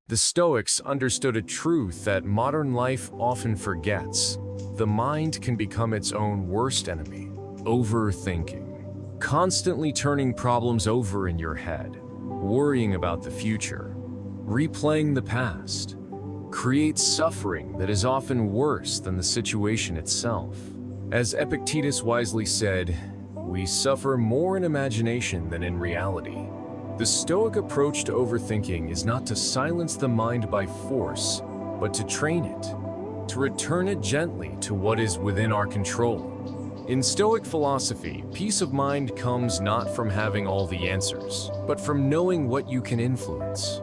The Stoics understood a truth that modern life often forgets. The mind can become its own worst enemy, overthinking. Constantly turning problems over in your head, worrying about the future, replaying the past, creates suffering that is often worse than the situation itself. As Epictetus wisely said, "We suffer more in imagination than in reality." The Stoic approach to overthinking is not to silence the mind by force, but to train it, to return it gently to what is within our control. In Stoic philosophy, peace of mind comes not from having all the answers, but from knowing what you can influence.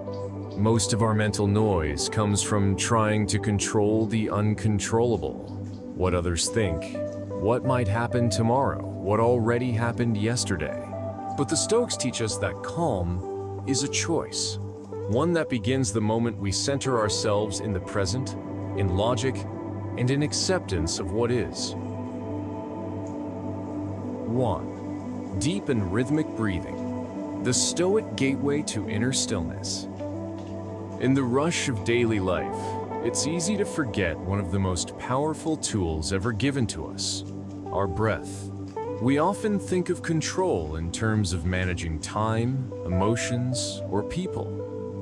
Most of our mental noise comes from trying to control the uncontrollable. What others think, what might happen tomorrow, what already happened yesterday. But the Stoics teach us that calm is a choice, one that begins the moment we center ourselves in the present, in logic, and in acceptance of what is. 1. Deep and rhythmic breathing, the Stoic gateway to inner stillness. In the rush of daily life, it's easy to forget one of the most powerful tools ever given to us, our breath. We often think of control in terms of managing time, emotions, or people.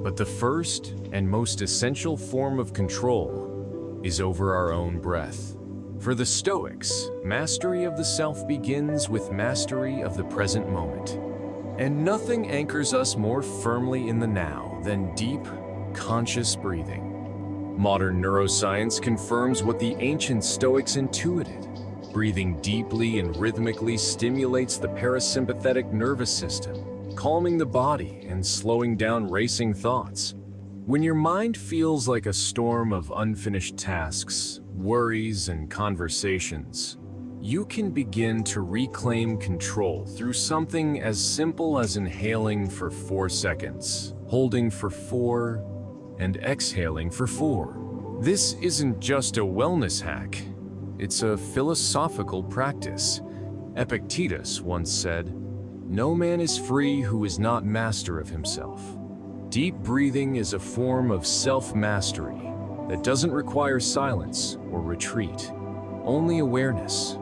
But the first and most essential form of control is over our own breath. For the Stoics, mastery of the self begins with mastery of the present moment. And nothing anchors us more firmly in the now than deep, conscious breathing. Modern neuroscience confirms what the ancient Stoics intuited. Breathing deeply and rhythmically stimulates the parasympathetic nervous system, calming the body and slowing down racing thoughts. When your mind feels like a storm of unfinished tasks, worries, and conversations, you can begin to reclaim control through something as simple as inhaling for 4 seconds, holding for 4, and exhaling for 4. This isn't just a wellness hack. It's a philosophical practice. Epictetus once said, "No man is free who is not master of himself." Deep breathing is a form of self-mastery that doesn't require silence or retreat, only awareness.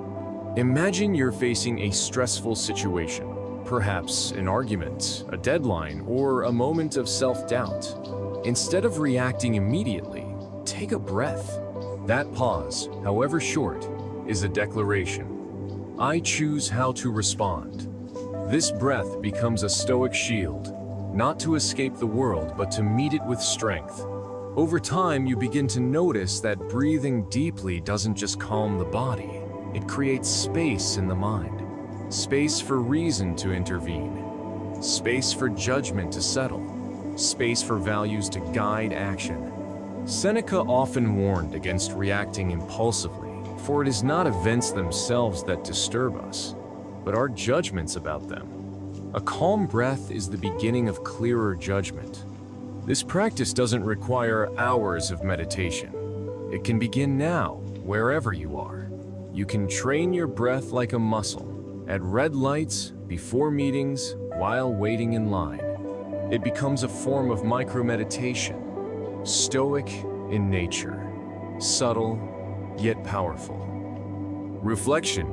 Imagine you're facing a stressful situation, perhaps an argument, a deadline, or a moment of self-doubt. Instead of reacting immediately, take a breath. That pause, however short, is a declaration. I choose how to respond. This breath becomes a Stoic shield, not to escape the world, but to meet it with strength. Over time, you begin to notice that breathing deeply doesn't just calm the body, it creates space in the mind. Space for reason to intervene. Space for judgment to settle. Space for values to guide action. Seneca often warned against reacting impulsively, for it is not events themselves that disturb us, but our judgments about them. A calm breath is the beginning of clearer judgment. This practice doesn't require hours of meditation. It can begin now, wherever you are. You can train your breath like a muscle, at red lights, before meetings, while waiting in line. It becomes a form of micro-meditation, Stoic in nature, subtle yet powerful. Reflection.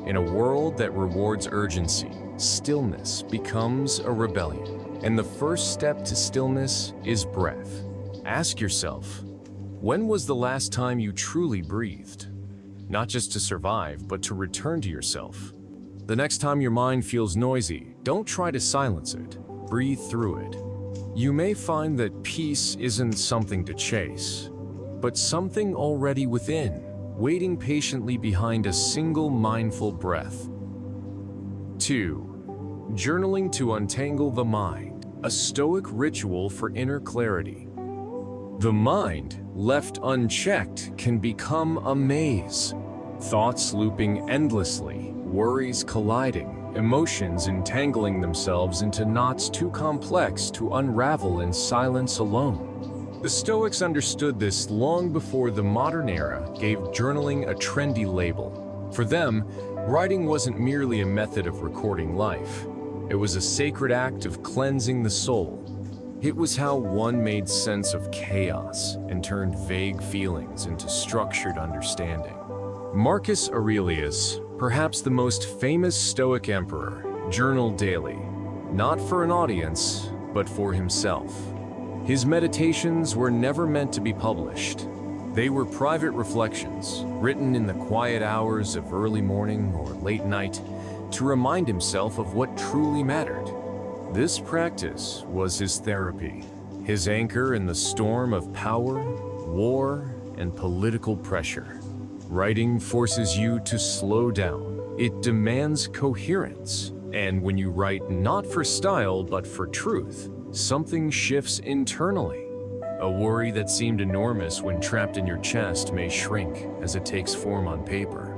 In a world that rewards urgency, stillness becomes a rebellion. And the first step to stillness is breath. Ask yourself, when was the last time you truly breathed? Not just to survive, but to return to yourself. The next time your mind feels noisy, don't try to silence it. Breathe through it. You may find that peace isn't something to chase, but something already within, waiting patiently behind a single mindful breath. 2. Journaling to untangle the mind, a Stoic ritual for inner clarity. The mind, left unchecked, can become a maze. Thoughts looping endlessly, worries colliding, emotions entangling themselves into knots too complex to unravel in silence alone. The Stoics understood this long before the modern era gave journaling a trendy label. For them, writing wasn't merely a method of recording life. It was a sacred act of cleansing the soul. It was how one made sense of chaos and turned vague feelings into structured understanding. Marcus Aurelius, perhaps the most famous Stoic emperor, journaled daily, not for an audience, but for himself. His meditations were never meant to be published. They were private reflections, written in the quiet hours of early morning or late night, to remind himself of what truly mattered. This practice was his therapy, his anchor in the storm of power, war, and political pressure. Writing forces you to slow down. It demands coherence. And when you write not for style but for truth, something shifts internally. A worry that seemed enormous when trapped in your chest may shrink as it takes form on paper.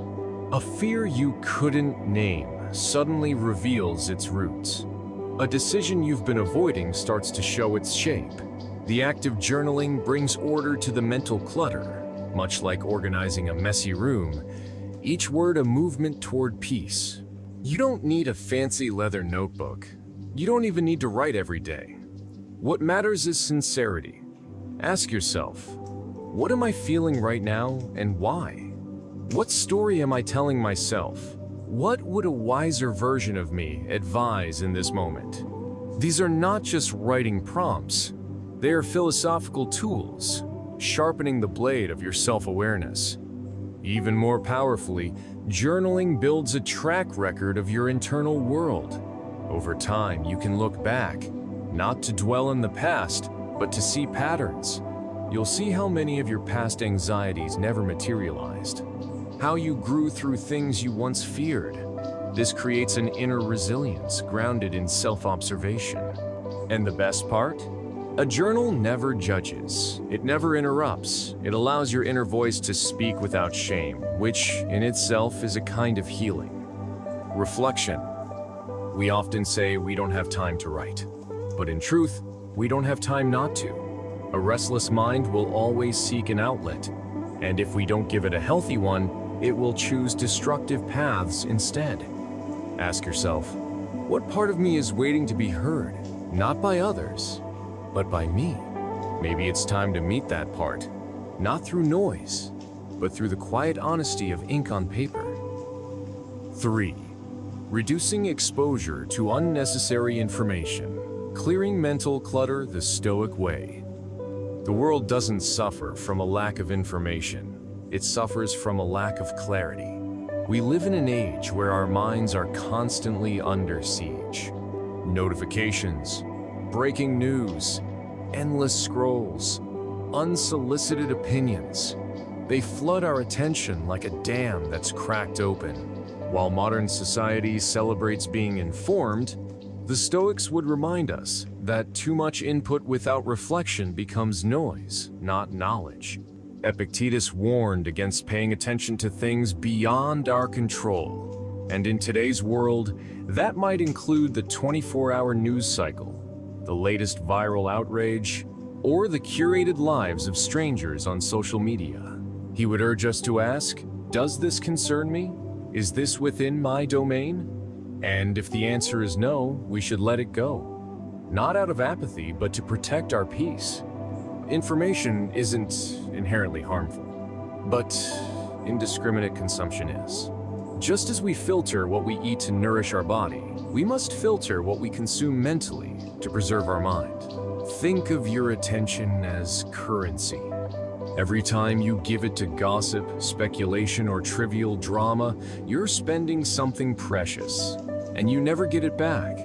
A fear you couldn't name suddenly reveals its roots. A decision you've been avoiding starts to show its shape. The act of journaling brings order to the mental clutter, much like organizing a messy room, each word a movement toward peace. You don't need a fancy leather notebook. You don't even need to write every day. What matters is sincerity. Ask yourself, what am I feeling right now and why? What story am I telling myself? What would a wiser version of me advise in this moment? These are not just writing prompts. They are philosophical tools, sharpening the blade of your self-awareness. Even more powerfully, journaling builds a track record of your internal world. Over time, you can look back, not to dwell in the past, but to see patterns. You'll see how many of your past anxieties never materialized, how you grew through things you once feared. This creates an inner resilience grounded in self-observation. And the best part? A journal never judges. It never interrupts. It allows your inner voice to speak without shame, which in itself is a kind of healing. Reflection. We often say we don't have time to write, but in truth, we don't have time not to. A restless mind will always seek an outlet, and if we don't give it a healthy one, it will choose destructive paths instead. Ask yourself, what part of me is waiting to be heard, not by others, but by me? Maybe it's time to meet that part, not through noise, but through the quiet honesty of ink on paper. 3. Reducing exposure to unnecessary information. Clearing mental clutter the Stoic way. The world doesn't suffer from a lack of information. It suffers from a lack of clarity. We live in an age where our minds are constantly under siege. Notifications, breaking news, endless scrolls, unsolicited opinions. They flood our attention like a dam that's cracked open. While modern society celebrates being informed, the Stoics would remind us that too much input without reflection becomes noise, not knowledge. Epictetus warned against paying attention to things beyond our control. And in today's world, that might include the 24-hour news cycle, the latest viral outrage, or the curated lives of strangers on social media. He would urge us to ask, does this concern me? Is this within my domain? And if the answer is no, we should let it go. Not out of apathy, but to protect our peace. Information isn't inherently harmful, but indiscriminate consumption is. Just as we filter what we eat to nourish our body, we must filter what we consume mentally to preserve our mind. Think of your attention as currency. Every time you give it to gossip, speculation, or trivial drama, you're spending something precious, and you never get it back.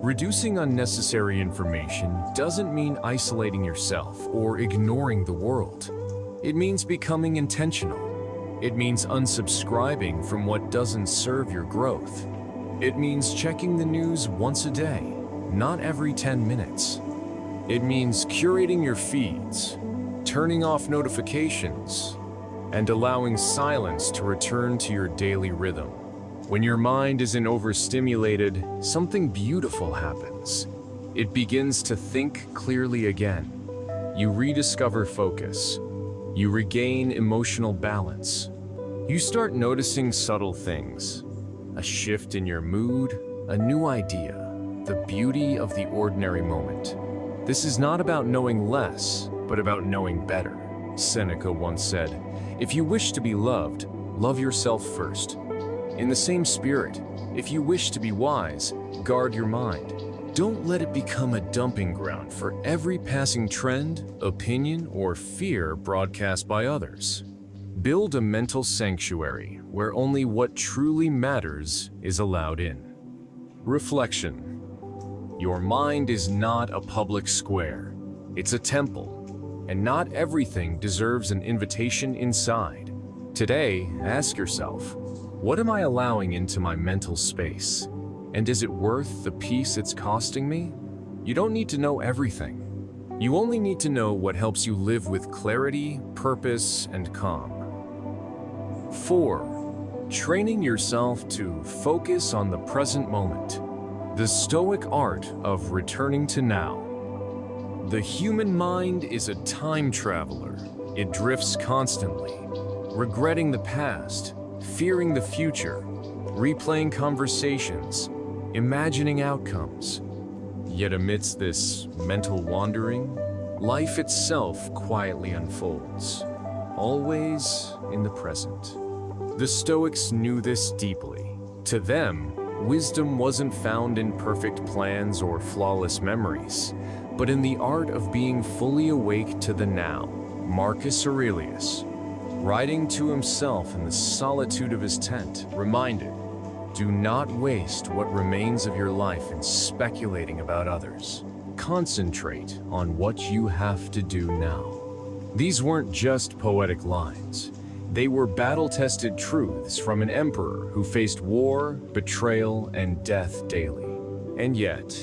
Reducing unnecessary information doesn't mean isolating yourself or ignoring the world. It means becoming intentional. It means unsubscribing from what doesn't serve your growth. It means checking the news once a day, not every 10 minutes. It means curating your feeds, turning off notifications, and allowing silence to return to your daily rhythm. When your mind isn't overstimulated, something beautiful happens. It begins to think clearly again. You rediscover focus. You regain emotional balance. You start noticing subtle things, a shift in your mood, a new idea, the beauty of the ordinary moment. This is not about knowing less, but about knowing better. Seneca once said, "If you wish to be loved, love yourself first." In the same spirit, if you wish to be wise, guard your mind. Don't let it become a dumping ground for every passing trend, opinion, or fear broadcast by others. Build a mental sanctuary where only what truly matters is allowed in. Reflection. Your mind is not a public square. It's a temple, and not everything deserves an invitation inside. Today, ask yourself, what am I allowing into my mental space? And is it worth the peace it's costing me? You don't need to know everything. You only need to know what helps you live with clarity, purpose, and calm. 4. Training yourself to focus on the present moment. The Stoic art of returning to now. The human mind is a time traveler. It drifts constantly, regretting the past, fearing the future, replaying conversations, imagining outcomes. Yet amidst this mental wandering, life itself quietly unfolds, always in the present. The Stoics knew this deeply. To them, wisdom wasn't found in perfect plans or flawless memories, but in the art of being fully awake to the now. Marcus Aurelius, writing to himself in the solitude of his tent, reminded, "Do not waste what remains of your life in speculating about others. Concentrate on what you have to do now." These weren't just poetic lines. They were battle-tested truths from an emperor who faced war, betrayal, and death daily. And yet,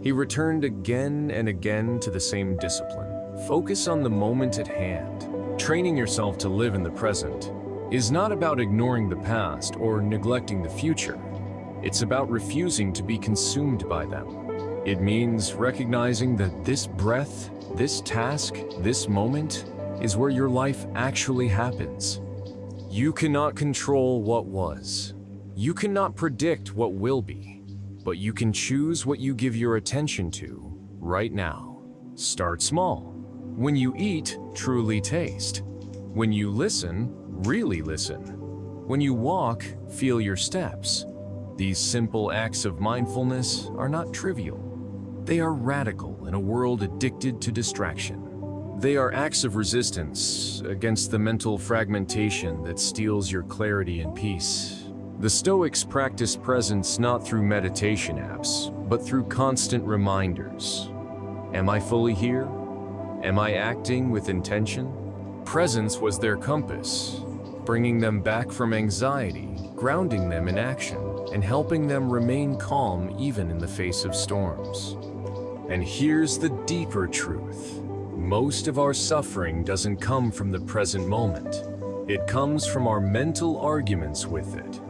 he returned again and again to the same discipline. Focus on the moment at hand. Training yourself to live in the present is not about ignoring the past or neglecting the future. It's about refusing to be consumed by them. It means recognizing that this breath, this task, this moment is where your life actually happens. You cannot control what was. You cannot predict what will be, but you can choose what you give your attention to right now. Start small. When you eat, truly taste. When you listen, really listen. When you walk, feel your steps. These simple acts of mindfulness are not trivial. They are radical in a world addicted to distraction. They are acts of resistance against the mental fragmentation that steals your clarity and peace. The Stoics practiced presence not through meditation apps, but through constant reminders. Am I fully here? Am I acting with intention? Presence was their compass, bringing them back from anxiety, grounding them in action, and helping them remain calm even in the face of storms. And here's the deeper truth. Most of our suffering doesn't come from the present moment. It comes from our mental arguments with it.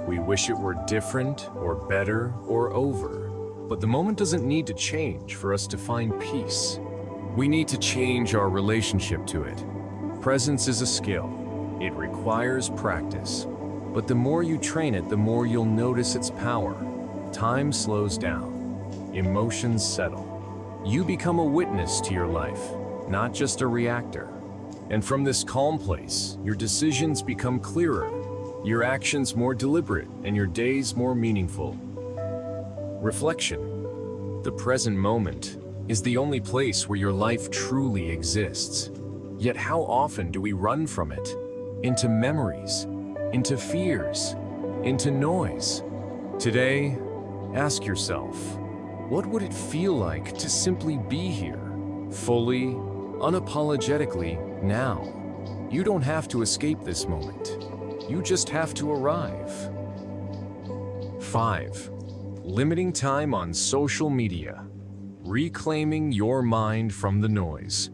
We wish it were different, or better, or over. But the moment doesn't need to change for us to find peace. We need to change our relationship to it. Presence is a skill. It requires practice. But the more you train it, the more you'll notice its power. Time slows down. Emotions settle. You become a witness to your life, not just a reactor. And from this calm place, your decisions become clearer, your actions more deliberate, and your days more meaningful. Reflection. The present moment is the only place where your life truly exists. Yet how often do we run from it? Into memories, into fears, into noise. Today, ask yourself, what would it feel like to simply be here, fully, unapologetically, now? You don't have to escape this moment. You just have to arrive. 5. Limiting time on social media. Reclaiming your mind from the noise.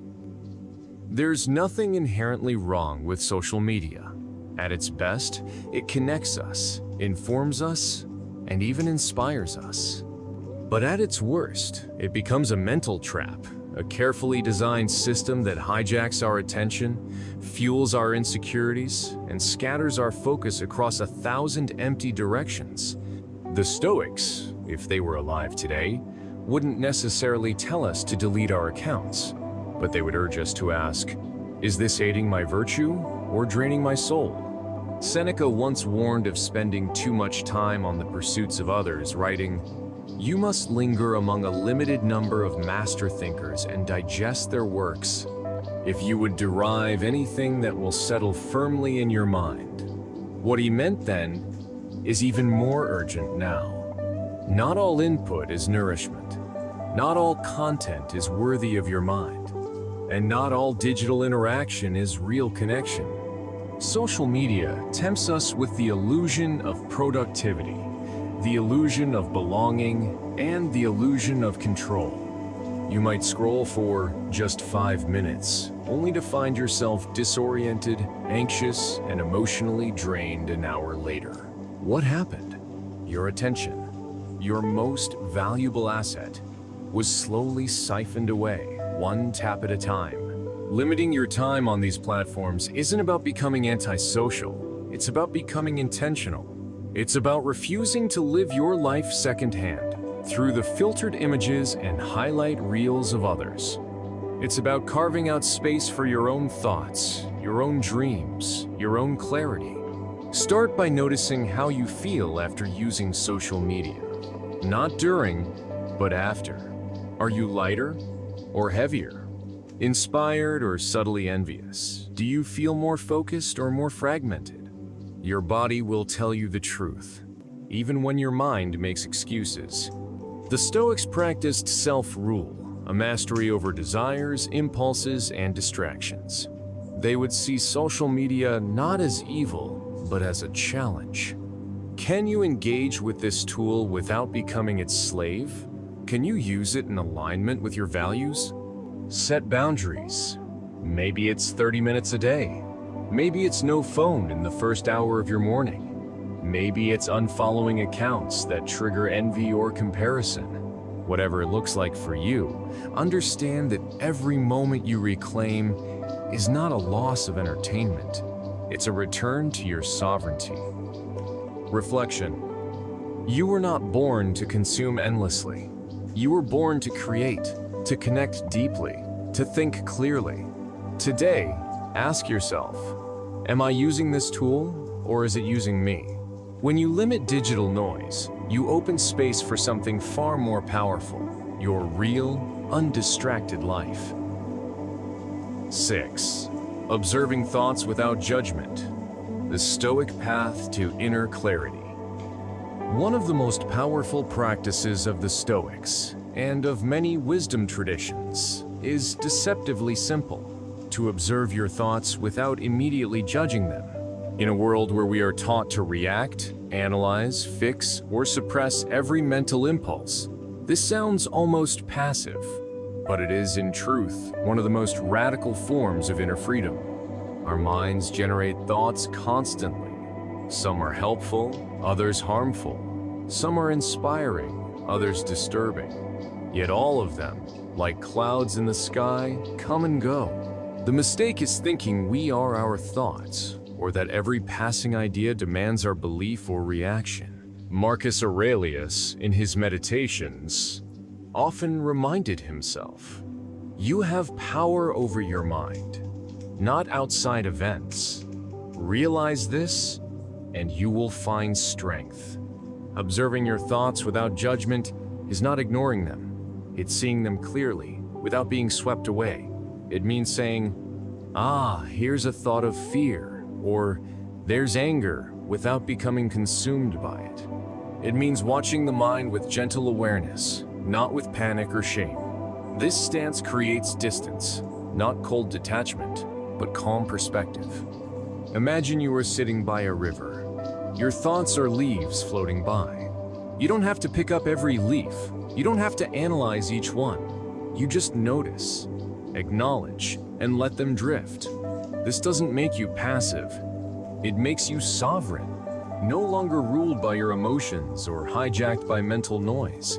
There's nothing inherently wrong with social media. At its best, it connects us, informs us, and even inspires us. But at its worst, it becomes a mental trap, a carefully designed system that hijacks our attention, fuels our insecurities, and scatters our focus across 1,000 empty directions. The Stoics, if they were alive today, wouldn't necessarily tell us to delete our accounts, but they would urge us to ask, is this aiding my virtue or draining my soul? Seneca once warned of spending too much time on the pursuits of others, writing, "You must linger among a limited number of master thinkers and digest their works, if you would derive anything that will settle firmly in your mind." What he meant then is even more urgent now. Not all input is nourishment. Not all content is worthy of your mind. And not all digital interaction is real connection. Social media tempts us with the illusion of productivity, the illusion of belonging, and the illusion of control. You might scroll for just 5 minutes, only to find yourself disoriented, anxious, and emotionally drained an hour later. What happened? Your attention, your most valuable asset, was slowly siphoned away, one tap at a time. Limiting your time on these platforms isn't about becoming antisocial. It's about becoming intentional. It's about refusing to live your life secondhand through the filtered images and highlight reels of others. It's about carving out space for your own thoughts, your own dreams, your own clarity. Start by noticing how you feel after using social media. Not during, but after. Are you lighter or heavier? Inspired or subtly envious? Do you feel more focused or more fragmented? Your body will tell you the truth, even when your mind makes excuses. The Stoics practiced self-rule, a mastery over desires, impulses, and distractions. They would see social media not as evil, but as a challenge. Can you engage with this tool without becoming its slave? Can you use it in alignment with your values? Set boundaries. Maybe it's 30 minutes a day. Maybe it's no phone in the first hour of your morning. Maybe it's unfollowing accounts that trigger envy or comparison. Whatever it looks like for you, understand that every moment you reclaim is not a loss of entertainment. It's a return to your sovereignty. Reflection. You were not born to consume endlessly. You were born to create, to connect deeply, to think clearly. Today, ask yourself, am I using this tool or is it using me? When you limit digital noise, you open space for something far more powerful, your real, undistracted life. 6. Observing thoughts without judgment. The Stoic path to inner clarity. One of the most powerful practices of the Stoics, and of many wisdom traditions, is deceptively simple: to observe your thoughts without immediately judging them. In a world where we are taught to react, analyze, fix, or suppress every mental impulse, this sounds almost passive, but it is in truth one of the most radical forms of inner freedom. Our minds generate thoughts constantly. Some are helpful, others harmful. Some are inspiring, others disturbing. Yet all of them, like clouds in the sky, come and go. The mistake is thinking we are our thoughts, or that every passing idea demands our belief or reaction. Marcus Aurelius, in his Meditations, often reminded himself, "You have power over your mind, not outside events. Realize this, and you will find strength." Observing your thoughts without judgment is not ignoring them. It's seeing them clearly, without being swept away. It means saying, here's a thought of fear, or there's anger, without becoming consumed by it. It means watching the mind with gentle awareness, not with panic or shame. This stance creates distance, not cold detachment, but calm perspective. Imagine you are sitting by a river. Your thoughts are leaves floating by. You don't have to pick up every leaf. You don't have to analyze each one. You just notice, acknowledge, and let them drift. This doesn't make you passive. It makes you sovereign, no longer ruled by your emotions or hijacked by mental noise.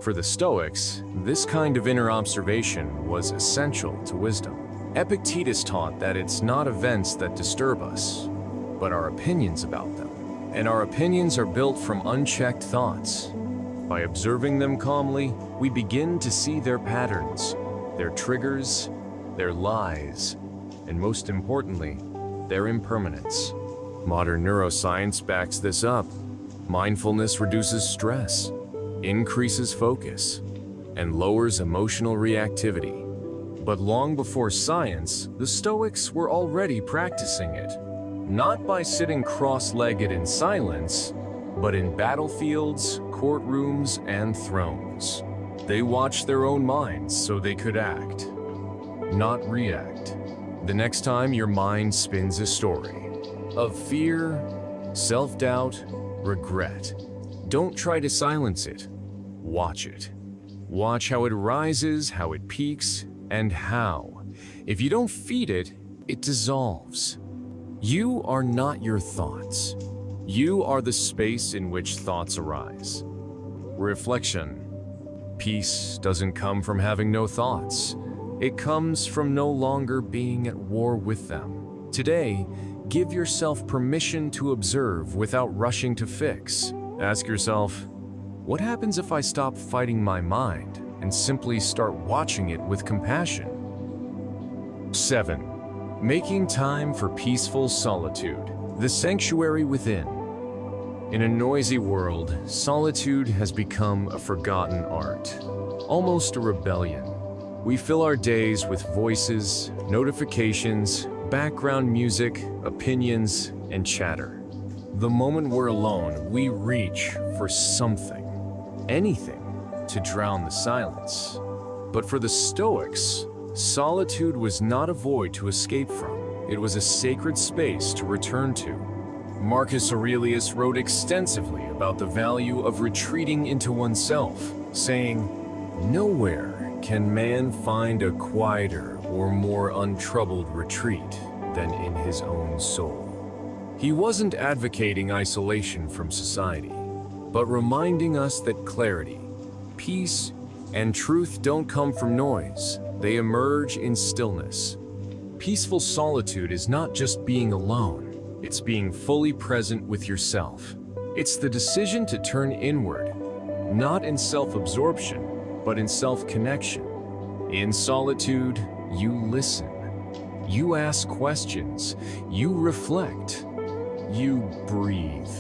For the Stoics, this kind of inner observation was essential to wisdom. Epictetus taught that it's not events that disturb us, but our opinions about them. And our opinions are built from unchecked thoughts. By observing them calmly, we begin to see their patterns, their triggers, their lies, and most importantly, their impermanence. Modern neuroscience backs this up. Mindfulness reduces stress, increases focus, and lowers emotional reactivity. But long before science, the Stoics were already practicing it. Not by sitting cross-legged in silence, but in battlefields, courtrooms, and thrones. They watched their own minds so they could act, not react. The next time your mind spins a story of fear, self-doubt, regret, don't try to silence it. Watch it. Watch how it rises, how it peaks, and how, if you don't feed it, it dissolves. You are not your thoughts. You are the space in which thoughts arise. Reflection. Peace doesn't come from having no thoughts. It comes from no longer being at war with them. Today, give yourself permission to observe without rushing to fix. Ask yourself, what happens if I stop fighting my mind and simply start watching it with compassion? 7. Making time for peaceful solitude. The sanctuary within. In a noisy world, solitude has become a forgotten art, almost a rebellion. We fill our days with voices, notifications, background music, opinions, and chatter. The moment we're alone, we reach for something, anything, to drown the silence. But for the Stoics, solitude was not a void to escape from. It was a sacred space to return to. Marcus Aurelius wrote extensively about the value of retreating into oneself, saying, "Nowhere can man find a quieter or more untroubled retreat than in his own soul." He wasn't advocating isolation from society, but reminding us that clarity, peace, and truth don't come from noise. They emerge in stillness. Peaceful solitude is not just being alone, it's being fully present with yourself. It's the decision to turn inward, not in self-absorption, but in self-connection. In solitude, you listen. You ask questions. You reflect. You breathe.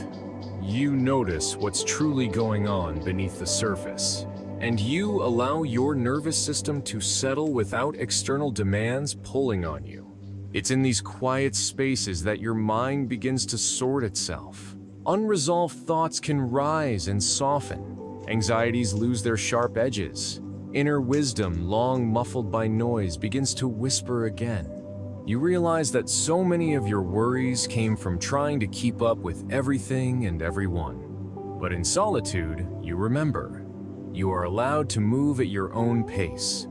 You notice what's truly going on beneath the surface. And you allow your nervous system to settle without external demands pulling on you. It's in these quiet spaces that your mind begins to sort itself. Unresolved thoughts can rise and soften. Anxieties lose their sharp edges. Inner wisdom, long muffled by noise, begins to whisper again. You realize that so many of your worries came from trying to keep up with everything and everyone. But in solitude, you remember, you are allowed to move at your own pace.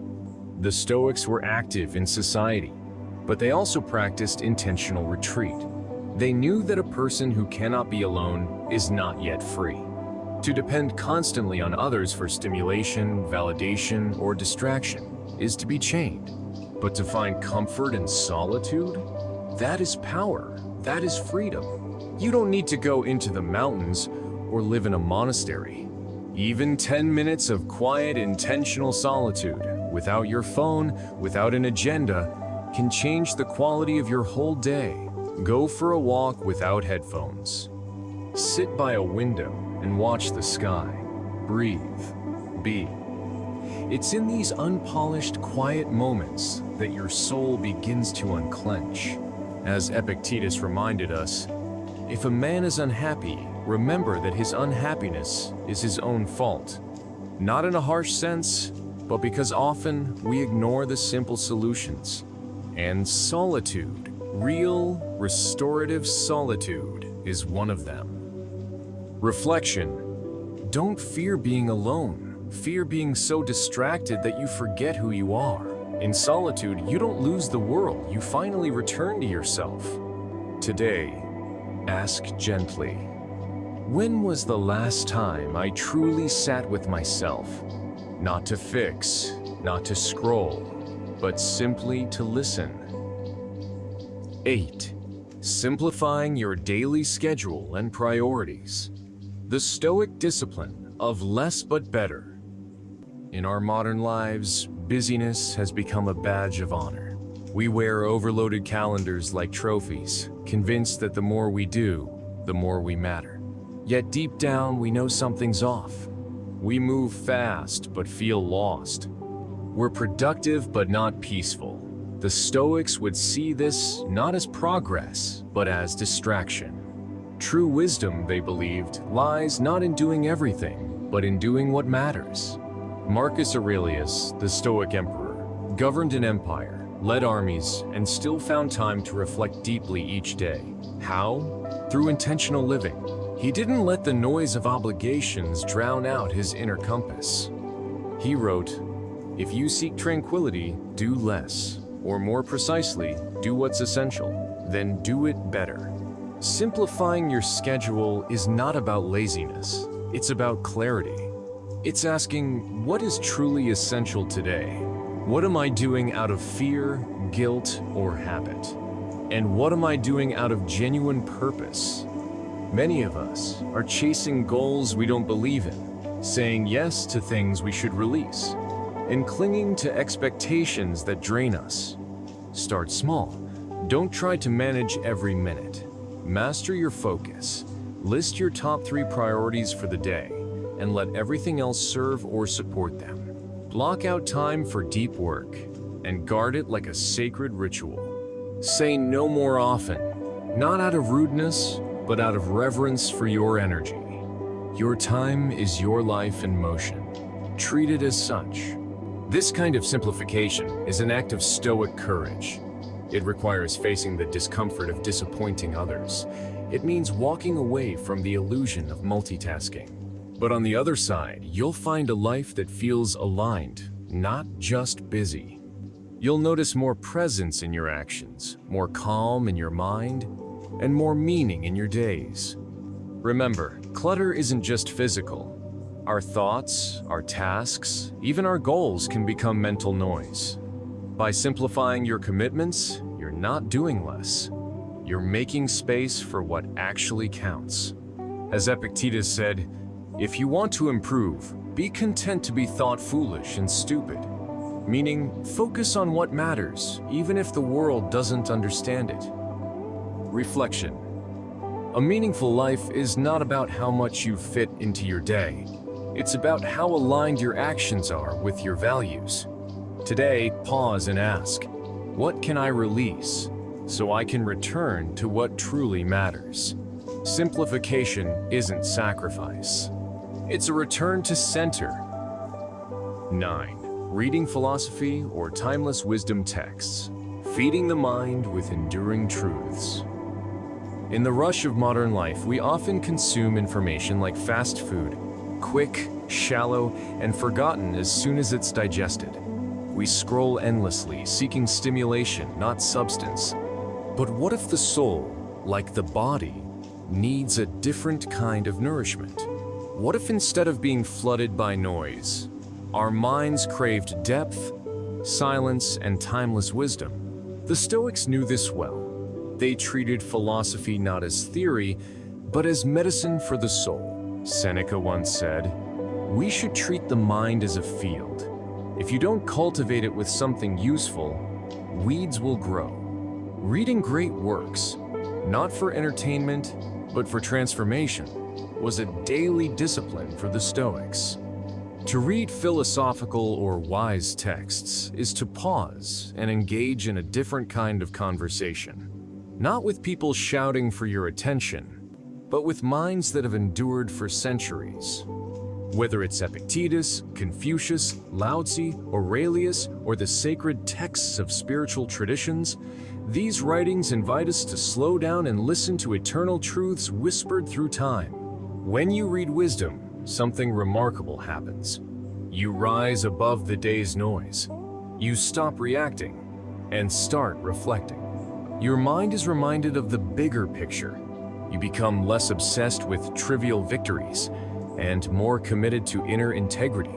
The Stoics were active in society, but they also practiced intentional retreat. They knew that a person who cannot be alone is not yet free. To depend constantly on others for stimulation, validation, or distraction is to be chained. But to find comfort in solitude, that is power, that is freedom. You don't need to go into the mountains or live in a monastery. Even 10 minutes of quiet, intentional solitude, without your phone, without an agenda, can change the quality of your whole day. Go for a walk without headphones. Sit by a window and watch the sky. Breathe. Be. It's in these unpolished, quiet moments that your soul begins to unclench. As Epictetus reminded us, if a man is unhappy, remember that his unhappiness is his own fault. Not in a harsh sense, but because often we ignore the simple solutions. And solitude, real, restorative solitude, is one of them. Reflection. Don't fear being alone. Fear being so distracted that you forget who you are. In solitude, you don't lose the world. You finally return to yourself. Today, ask gently, when was the last time I truly sat with myself? Not to fix, not to scroll, but simply to listen. 8. Simplifying your daily schedule and priorities. The Stoic discipline of less but better. In our modern lives, busyness has become a badge of honor. We wear overloaded calendars like trophies, convinced that the more we do, the more we matter. Yet deep down, we know something's off. We move fast but feel lost. We're productive but not peaceful. The Stoics would see this not as progress, but as distraction. True wisdom, they believed, lies not in doing everything, but in doing what matters. Marcus Aurelius, the Stoic emperor, governed an empire, led armies, and still found time to reflect deeply each day. How? Through intentional living. He didn't let the noise of obligations drown out his inner compass. He wrote, "If you seek tranquility, do less. Or more precisely, do what's essential. Then do it better." Simplifying your schedule is not about laziness. It's about clarity. It's asking, what is truly essential today? What am I doing out of fear, guilt, or habit? And what am I doing out of genuine purpose? Many of us are chasing goals we don't believe in, saying yes to things we should release, and clinging to expectations that drain us. Start small. Don't try to manage every minute. Master your focus. List your top 3 priorities for the day, and let everything else serve or support them. Block out time for deep work, and guard it like a sacred ritual. Say no more often, not out of rudeness, but out of reverence for your energy. Your time is your life in motion. Treat it as such. This kind of simplification is an act of Stoic courage. It requires facing the discomfort of disappointing others. It means walking away from the illusion of multitasking. But on the other side, you'll find a life that feels aligned, not just busy. You'll notice more presence in your actions, more calm in your mind, and more meaning in your days. Remember, clutter isn't just physical. Our thoughts, our tasks, even our goals can become mental noise. By simplifying your commitments, you're not doing less. You're making space for what actually counts. As Epictetus said, if you want to improve, be content to be thought foolish and stupid. Meaning, focus on what matters, even if the world doesn't understand it. Reflection. A meaningful life is not about how much you fit into your day. It's about how aligned your actions are with your values. Today, pause and ask, what can I release so I can return to what truly matters? Simplification isn't sacrifice. It's a return to center. 9. Reading philosophy or timeless wisdom texts. Feeding the mind with enduring truths. In the rush of modern life, we often consume information like fast food, quick, shallow, and forgotten as soon as it's digested. We scroll endlessly, seeking stimulation, not substance. But what if the soul, like the body, needs a different kind of nourishment? What if instead of being flooded by noise, our minds craved depth, silence, and timeless wisdom? The Stoics knew this well. They treated philosophy not as theory, but as medicine for the soul. Seneca once said, "We should treat the mind as a field. If you don't cultivate it with something useful, weeds will grow." Reading great works, not for entertainment, but for transformation, was a daily discipline for the Stoics. To read philosophical or wise texts is to pause and engage in a different kind of conversation. Not with people shouting for your attention, but with minds that have endured for centuries. Whether it's Epictetus, Confucius, Lao Tzu, Aurelius, or the sacred texts of spiritual traditions, these writings invite us to slow down and listen to eternal truths whispered through time. When you read wisdom, something remarkable happens. You rise above the day's noise. You stop reacting and start reflecting. Your mind is reminded of the bigger picture. You become less obsessed with trivial victories and more committed to inner integrity.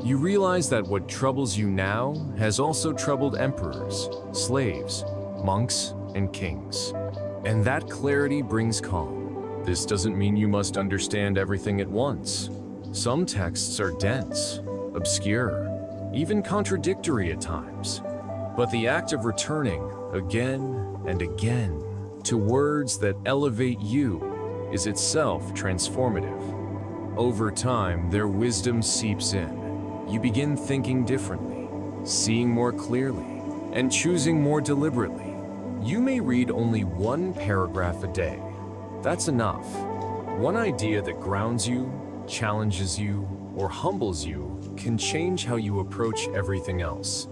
You realize that what troubles you now has also troubled emperors, slaves, monks, and kings. And that clarity brings calm. This doesn't mean you must understand everything at once. Some texts are dense, obscure, even contradictory at times. But the act of returning again and again to words that elevate you is itself transformative. Over time, their wisdom seeps in. You begin thinking differently, seeing more clearly, and choosing more deliberately. You may read only one paragraph a day. That's enough. One idea that grounds you, challenges you, or humbles you can change how you approach everything else.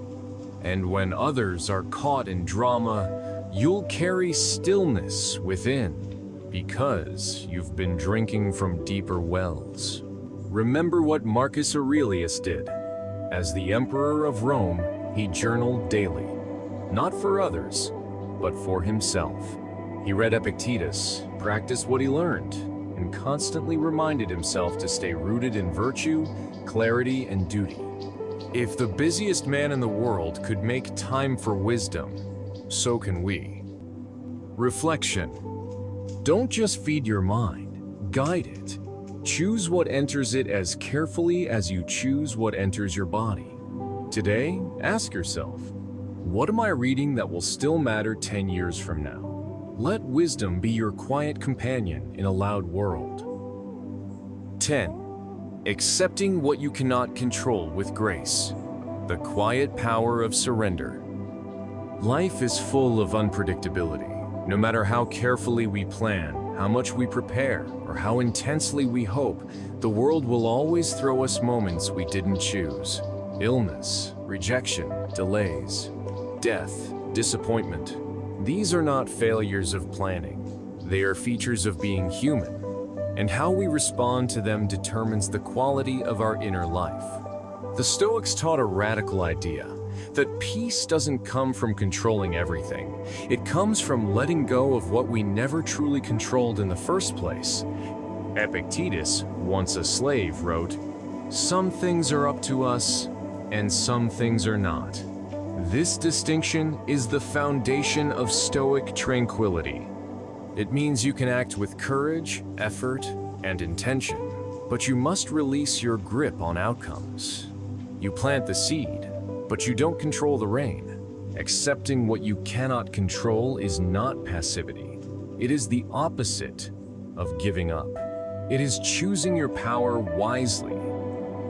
And when others are caught in drama, you'll carry stillness within because you've been drinking from deeper wells. Remember what Marcus Aurelius did. As the Emperor of Rome, he journaled daily, not for others, but for himself. He read Epictetus, practiced what he learned, and constantly reminded himself to stay rooted in virtue, clarity, and duty. If the busiest man in the world could make time for wisdom, so can we. Reflection. Don't just feed your mind, guide it. Choose what enters it as carefully as you choose what enters your body. Today, ask yourself, what am I reading that will still matter 10 years from now? Let wisdom be your quiet companion in a loud world. 10. Accepting what you cannot control with grace. The quiet power of surrender. Life is full of unpredictability. No matter how carefully we plan, how much we prepare, or how intensely we hope, the world will always throw us moments we didn't choose. Illness, rejection, delays, death, disappointment. These are not failures of planning. They are features of being human, and how we respond to them determines the quality of our inner life. The Stoics taught a radical idea, that peace doesn't come from controlling everything. It comes from letting go of what we never truly controlled in the first place. Epictetus, once a slave, wrote, "Some things are up to us, and some things are not." This distinction is the foundation of Stoic tranquility. It means you can act with courage, effort, and intention, but you must release your grip on outcomes. You plant the seed, but you don't control the rain. Accepting what you cannot control is not passivity. It is the opposite of giving up. It is choosing your power wisely.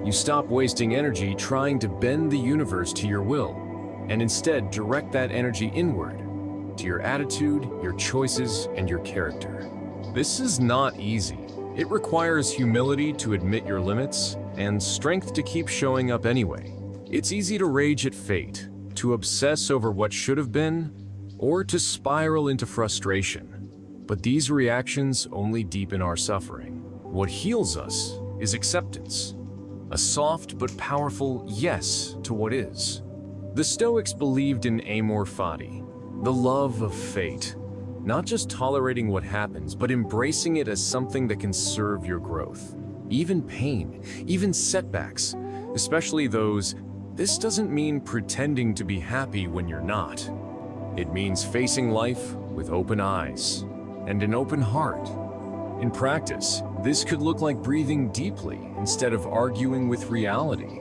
You stop wasting energy trying to bend the universe to your will, and instead direct that energy inward, to your attitude, your choices, and your character. This is not easy. It requires humility to admit your limits and strength to keep showing up anyway. It's easy to rage at fate, to obsess over what should have been, or to spiral into frustration. But these reactions only deepen our suffering. What heals us is acceptance, a soft but powerful yes to what is. The Stoics believed in amor fati, the love of fate, not just tolerating what happens, but embracing it as something that can serve your growth. Even pain, even setbacks, especially those, this doesn't mean pretending to be happy when you're not. It means facing life with open eyes and an open heart. In practice, this could look like breathing deeply instead of arguing with reality.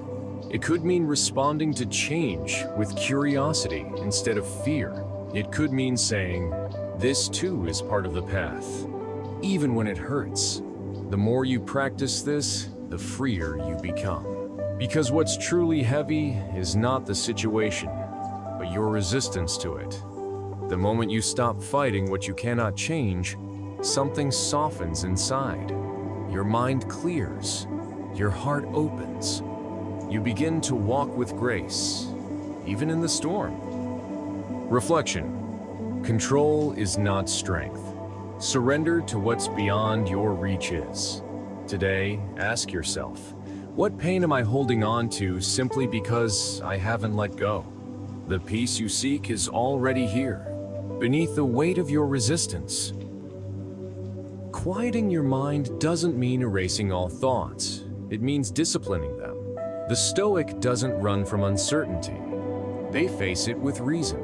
It could mean responding to change with curiosity instead of fear. It could mean saying, this too is part of the path, even when it hurts. The more you practice this, the freer you become. Because what's truly heavy is not the situation, but your resistance to it. The moment you stop fighting what you cannot change, something softens inside. Your mind clears, your heart opens. You begin to walk with grace, even in the storm. Reflection. Control is not strength. Surrender to what's beyond your reach is. Today, ask yourself, what pain am I holding on to simply because I haven't let go? The peace you seek is already here, beneath the weight of your resistance. Quieting your mind doesn't mean erasing all thoughts. It means disciplining them. The Stoic doesn't run from uncertainty. They face it with reason.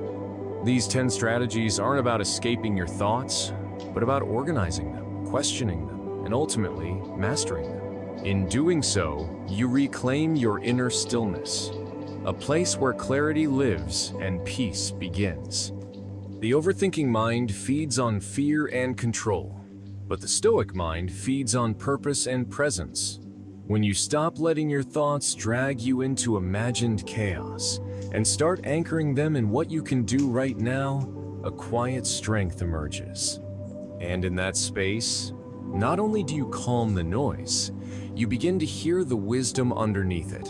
These 10 strategies aren't about escaping your thoughts, but about organizing them, questioning them, and ultimately mastering them. In doing so, you reclaim your inner stillness, a place where clarity lives and peace begins. The overthinking mind feeds on fear and control, but the Stoic mind feeds on purpose and presence. When you stop letting your thoughts drag you into imagined chaos and start anchoring them in what you can do right now, a quiet strength emerges. And in that space, not only do you calm the noise, you begin to hear the wisdom underneath it.